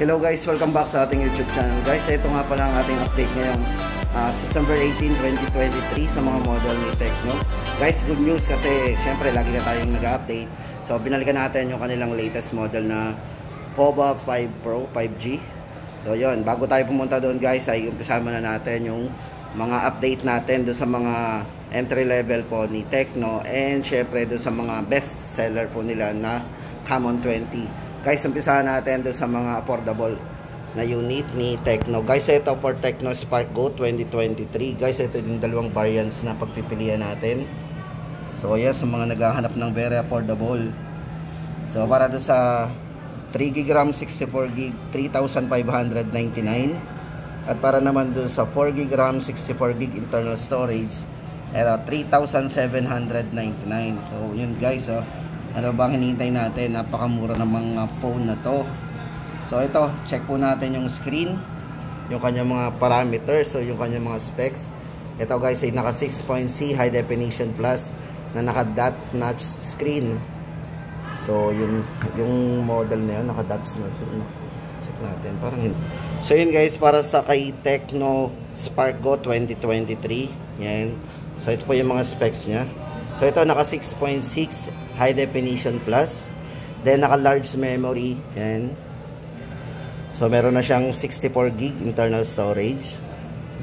Hello guys, welcome back sa ating YouTube channel. Guys, ito nga pala ang ating update ngayong September 18, 2023 sa mga model ni Tecno. Guys, good news kasi syempre lagi na tayong nag-update. So binalikan natin yung kanilang latest model na POVA 5 Pro 5G. So yun, bago tayo pumunta doon guys, ay umpisa muna natin yung mga update natin doon sa mga entry level po ni Tecno and syempre doon sa mga best seller po nila na Camon 20. Guys, umpisahan natin doon sa mga affordable na unit ni Tecno. Guys, ito for Tecno Spark Go 2023. Guys, ito yung dalawang variants na pagpipilian natin. So, yes, sa mga naghahanap ng very affordable. So, para doon sa 3GB RAM, 64GB, 3,599. At para naman doon sa 4GB RAM, 64GB internal storage, 3,799. So, yun guys, oh. Ano bang hinihintay natin? Napakamura ng mga phone na to. So ito, check po natin yung screen, yung kanyang mga parameters, so yung kanyang mga specs. Ito guys ay naka 6.C high definition plus na naka dot notch screen. So yung model na yun naka dots na. Check natin parang yun. So yun guys, para sa kay Tecno Spark Go 2023. Yan. So ito po yung mga specs nya. So ito naka 6.6 high definition plus, then naka large memory, yan. So meron na siyang 64GB internal storage,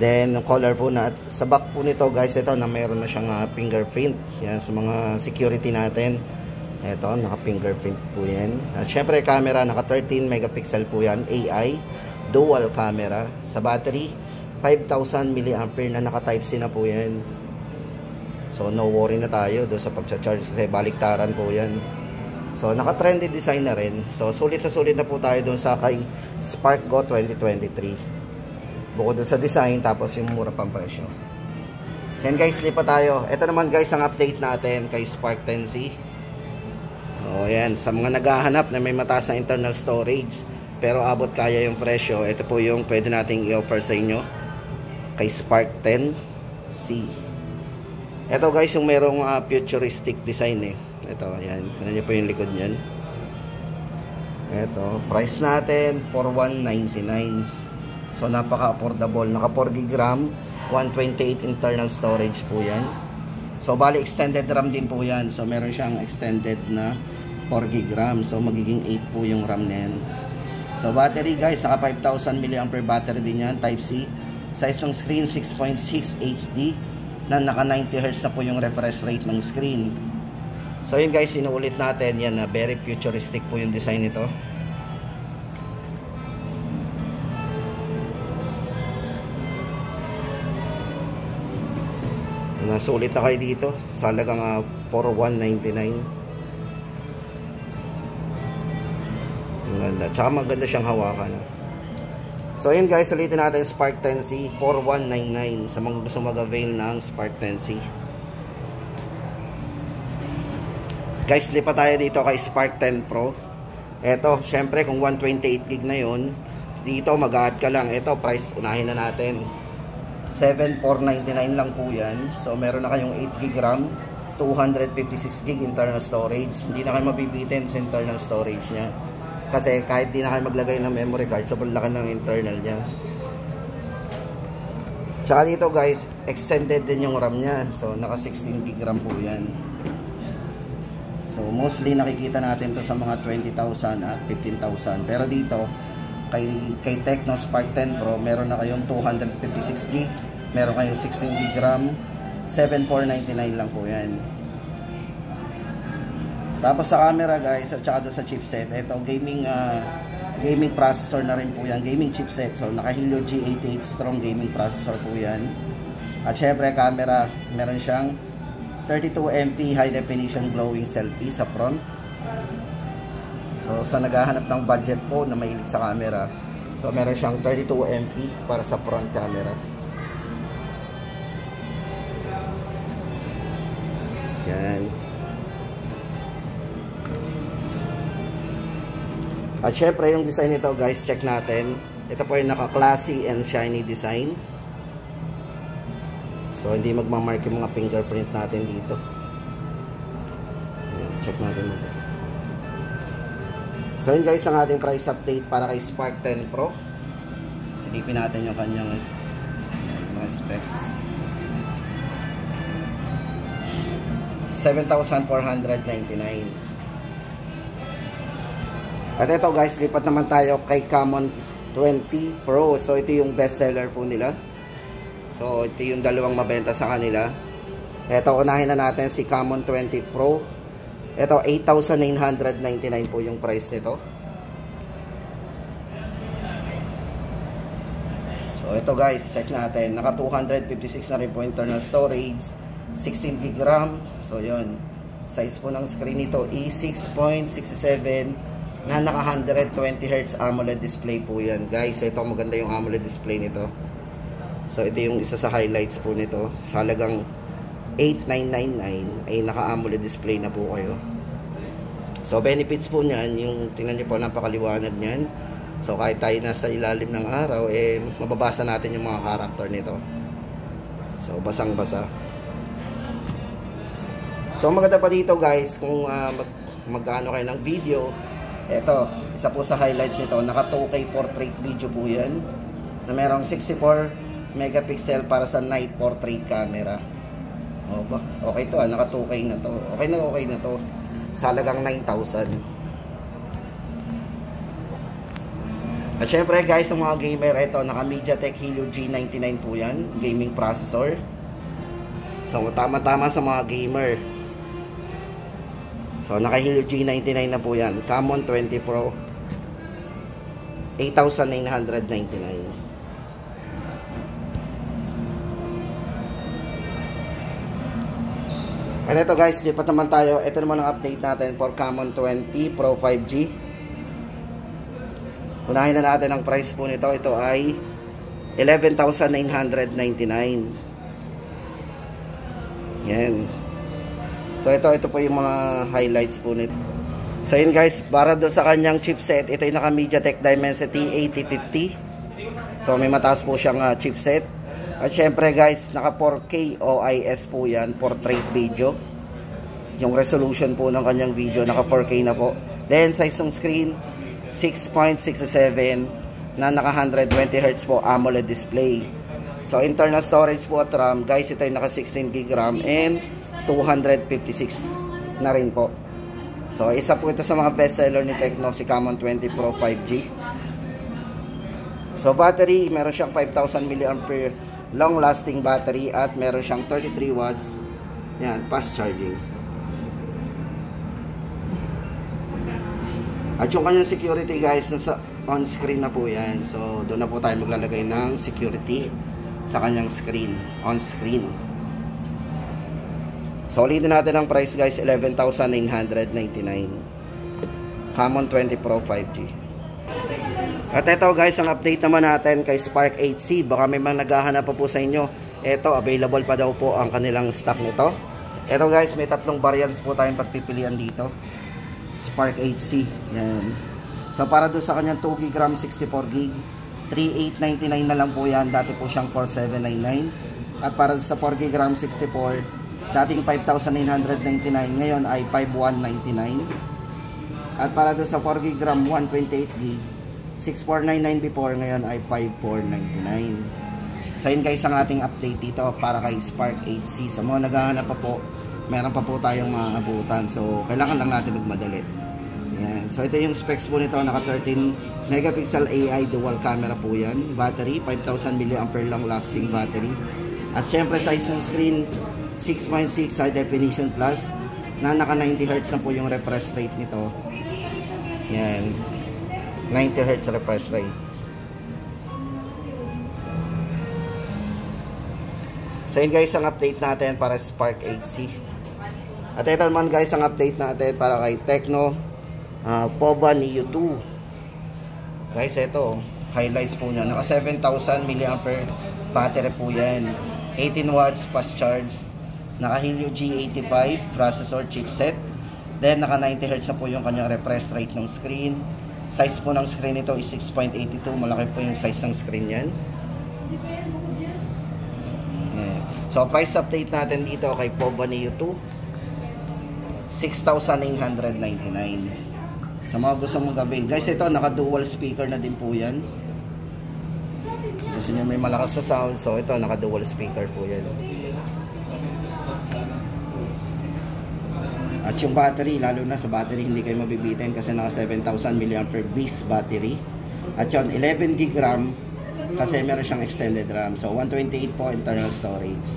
then color po na sa back po nito guys, ito na meron na siyang fingerprint, yan, sa mga security natin. Ito naka fingerprint po yan. At syempre camera naka 13 megapixel po yan, AI dual camera. Sa battery 5,000 mAh na naka type C na po yan. So no worry na tayo doon sa pagcha-charge kasi baliktaran po yan. So naka-trendy design na rin. So sulit na po tayo doon sa kay Spark Go 2023. Bukod doon sa design, tapos yung mura pang presyo. Yan guys, lipat tayo. Ito naman guys ang update natin kay Spark 10C. O yan, sa mga naghahanap na may mataas na internal storage pero abot kaya yung presyo, ito po yung pwede nating i-offer sa inyo kay Spark 10C. Ito guys yung merong futuristic design eh. Ito, ayan. Tignan nyo po yung likod nyan. Ito, price natin 4,199. So napaka-affordable. Naka 4GB RAM, 128 internal storage po yan. So bali extended RAM din po yan. So meron siyang extended na 4GB RAM. So magiging 8 po yung RAM na yan. So battery guys, naka 5,000 mAh battery din yan, Type C. Size ng screen 6.6 HD. Na naka 90Hz na po yung refresh rate ng screen. So yun guys, sinuulit natin yan na very futuristic po yung design nito. Nasulit na kayo dito sa halagang 4,199. Maganda, tsaka maganda siyang hawakan. So yun guys, ulitin natin Spark 10C 4,199 sa mga gusto mag-avail ng Spark 10C. Guys, lipat tayo dito kay Spark 10 Pro. Eto, syempre kung 128GB na yun, dito mag-add ka lang. Ito, price unahin na natin, 7,499 lang po yan. So meron na kayong 8GB RAM, 256GB internal storage. Hindi na kayo mabibitin sa internal storage nya. Kasi kahit di na kayo maglagay ng memory card, sobrang laki ng internal niya. Tsaka dito guys, extended din yung RAM niya. So naka 16GB RAM po yan. So mostly nakikita natin to sa mga 20,000 at 15,000. Pero dito, kay Tecno Spark 10 Pro, meron na kayong 256GB. Meron kayong 16GB RAM. 7,499 lang po yan. Tapos sa camera guys, at saka doon sa chipset, ito gaming processor na rin po yan, gaming chipset. So naka Helio G88 strong gaming processor po yan. At syempre camera, meron siyang 32MP high definition glowing selfie sa front. So sa naghahanap ng budget po na mahilig sa camera, so meron siyang 32MP para sa front camera. Yan. At syempre yung design nito guys, check natin. Ito po yung naka-classy and shiny design. So hindi magmamark yung mga fingerprint natin dito. Ayan, check natin. So yun guys ang ating price update para kay Spark 10 Pro. Silipin natin yung kanyang mga specs. 7,499. At ito guys, lipat naman tayo kay Camon 20 Pro. So ito yung best seller po nila. So ito yung dalawang mabenta sa kanila. Ito, unahin na natin si Camon 20 Pro. Ito, 8,999 po yung price nito. So ito guys, check natin. Naka 256 na rin po internal storage, 16 GB RAM. So yun, size po ng screen nito is 6.67 na naka 120Hz AMOLED display po yan guys. Ito, maganda yung AMOLED display nito. So ito yung isa sa highlights po nito. Sa halagang 8,999 ay naka AMOLED display na po kayo. So benefits po niyan, yung tingnan niyo po, napakaliwanag niyan. So kahit tayo nasa ilalim ng araw, mababasa natin yung mga character nito. So basang-basa. So maganda pa dito guys, kung mag-ano kayo ng video, ito, isa po sa highlights nito, naka 2K portrait video po yan, na merong 64 megapixel para sa night portrait camera. O ba? Okay to, naka 2K na to. Okay na to. Sa halagang 9,000. At syempre guys, sa mga gamer, ito, naka MediaTek Helio G99 po yan, gaming processor. So tama-tama sa mga gamer. So naka Helio G99 na po yan. Camon 20 Pro, 8,999. And ito guys, lipat naman tayo. Ito naman ang update natin for Camon 20 Pro 5G. Unahin na natin ang price po nito. Ito ay 11,999. Yan. So ito po yung mga highlights po nito. So yun guys, para doon sa kanyang chipset, ito yung naka MediaTek Dimensity 8050. So may mataas po siyang chipset. At syempre guys, naka 4K OIS po yan, portrait video. Yung resolution po ng kanyang video, naka 4K na po. Then size ng screen, 6.67 na naka 120Hz po AMOLED display. So internal storage po at RAM, guys, ito ay naka 16 GB RAM and 256 na rin po. So isa po ito sa mga best seller ni Tecno, si Camon 20 Pro 5G. So battery, meron siyang 5,000 mAh long lasting battery at meron siyang 33 watts yan, fast charging. At yung kanyang security guys, nasa on screen na po yan. So doon na po tayo maglalagay ng security sa kanyang screen, on screen. So ulitin natin ang price guys, 11,999 Camon 20 Pro 5G. At ito guys, ang update naman natin kay Spark 8C. Baka may mga naghahanap pa po sa inyo. Ito, available pa daw po ang kanilang stock nito. Ito guys, may tatlong variants po tayong pagpipilian dito. Spark 8C. Yan. So para doon sa kanyang 2GB RAM 64GB, 3,899 na lang po yan. Dati po siyang 4,799. At para sa 4GB RAM 64, dating 5,999, ngayon ay 5,199. At para doon sa 4GB RAM 128GB, 6,499 before, ngayon ay 5,499. So yun guys ang ating update dito para kay Spark 8C. Sa mga naghahanap pa po, meron pa po tayong mga abutan. So kailangan lang natin magmadali. Yan. So ito yung specs po nito, naka 13 megapixel AI dual camera po yan. Battery, 5,000 mAh long lasting battery. At syempre size ng screen, 6.6 high definition plus na naka 90Hz na po yung refresh rate nito. Yan, 90Hz refresh rate. So yun guys ang update natin para Spark 8C. At ito naman guys ang update natin para kay Tecno Pova Neo 2. Guys, ito highlights po niya, naka 7,000 mAh battery po yan, 18 watts fast charge, naka Helio G85 processor chipset, then naka 90Hz na po yung kanyang refresh rate ng screen. Size po ng screen nito is 6.82, malaki po yung size ng screen yan. So price update natin dito kay Pova Neo 2, 6,999. Sa mga gusto mong avail. Guys, ito naka dual speaker na din po yan. Gusto nyo may malakas sa sound, so ito naka dual speaker po yan. At yung battery, lalo na sa battery hindi kayo mabibitin kasi naka 7,000 mAh base battery. At yun, 11 GB RAM kasi meron siyang extended RAM. So 128 po internal storage.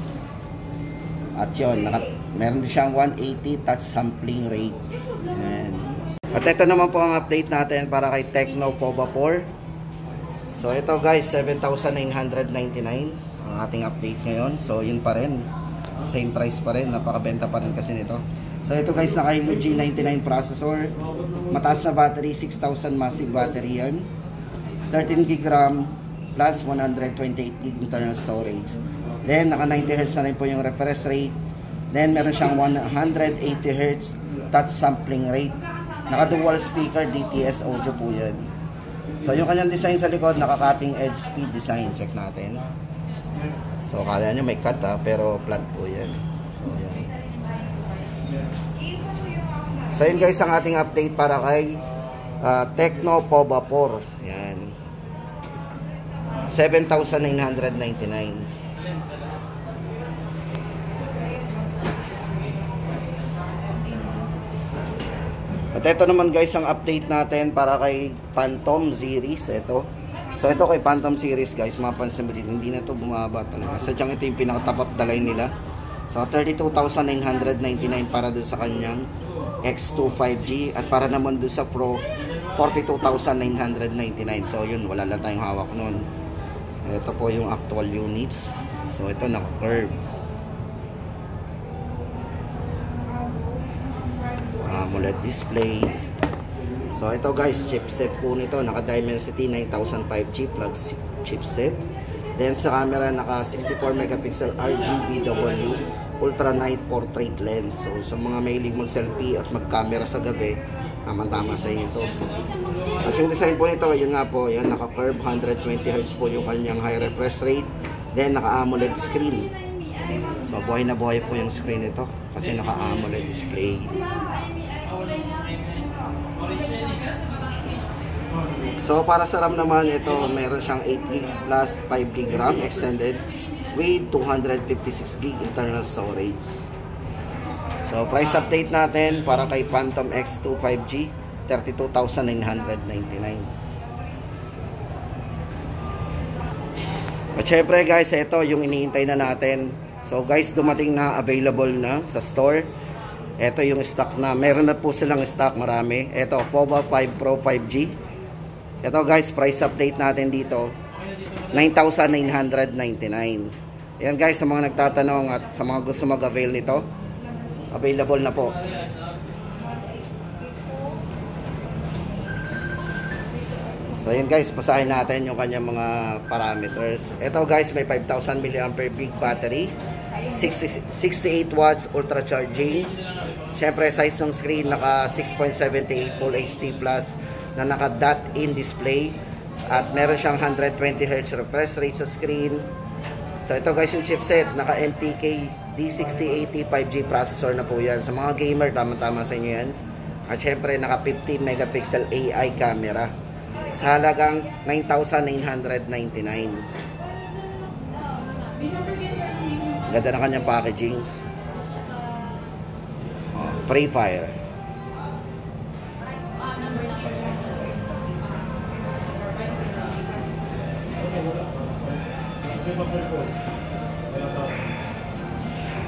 At yun, meron siyang 180 touch sampling rate. Ayan. At ito naman po ang update natin para kay Tecno Pova 4. So ito guys, 7,999 ang ating update ngayon. So yun pa rin, same price pa rin, napakabenta pa rin kasi nito. So ito guys, naka Helio G99 processor, mataas na battery, 6,000 massive battery yan, 13 GB RAM plus 128 GB internal storage. Then naka 90 Hz na rin po yung refresh rate. Then meron siyang 180 Hz touch sampling rate. Naka dual speaker DTS audio po yan. So yung kanyang design sa likod, naka cutting edge speed design. Check natin. So kala nyo may cut pero flat po yan. So yan. So yun guys ang ating update para kay Tecno Pova 4. Yan. 7,999. At ito naman guys ang update natin para kay Phantom series. Ito. So ito kay Phantom series guys, mapansin mo din, hindi na ito bumaba talaga. Sadyang ito yung pinaka-top of the line nila. So 32,999 para dun sa kanyang X2 5G at para naman dun sa Pro 42,999. So yun, wala lang tayong hawak nun. Ito po yung actual units. So ito naka-curve. AMOLED display. So ito guys, chipset po nito, naka Dimensity 9000 5G flagship chipset. Then sa camera naka 64 megapixel RGBW ultra night portrait lens. So sa mga mahilig mag-selfie at mag-camera sa gabi, tama-tama sa inyo to. At yung design po nito, yun nga po, yan naka-curve 120 Hz po yung kanyang high refresh rate. Then naka-AMOLED screen. So buhay na buhay po yung screen nito kasi naka-AMOLED display. So para sa RAM naman, ito meron siyang 8GB plus 5GB RAM extended with 256GB internal storage. So price update natin para kay Phantom X2 5G, 32,999. At syempre guys, ito yung iniintay na natin. So guys, dumating na, available na sa store. Ito yung stock na, meron na po silang stock, marami. Ito, Pova 5 Pro 5G. Ito guys, price update natin dito, 9,999. Yan guys, sa mga nagtatanong at sa mga gusto mag-avail nito, available na po. So yan guys, basahin natin yung kanyang mga parameters. Ito guys, may 5,000 mAh big battery, 68 watts ultra charging. Syempre size ng screen naka 6.78 Full HD Plus na naka dot in display. At meron siyang 120 Hz refresh rate sa screen. So ito guys yung chipset, naka MTK D6080 5G processor na po yan. Sa mga gamer, tama-tama sa inyo yan. At syempre naka 50 megapixel AI camera sa halagang 9,999. Ganda na kanyang packaging. Free Fire.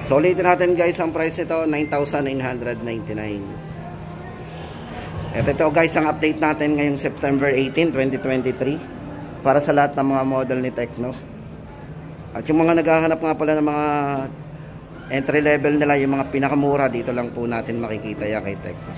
So ulitin natin guys ang price nito, 9,999. At ito guys ang update natin ngayong September 18, 2023 para sa lahat ng mga model ni Tecno. At yung mga naghahanap nga pala ng mga entry level nila, yung mga pinakamura, dito lang po natin makikita yan kay Tecno.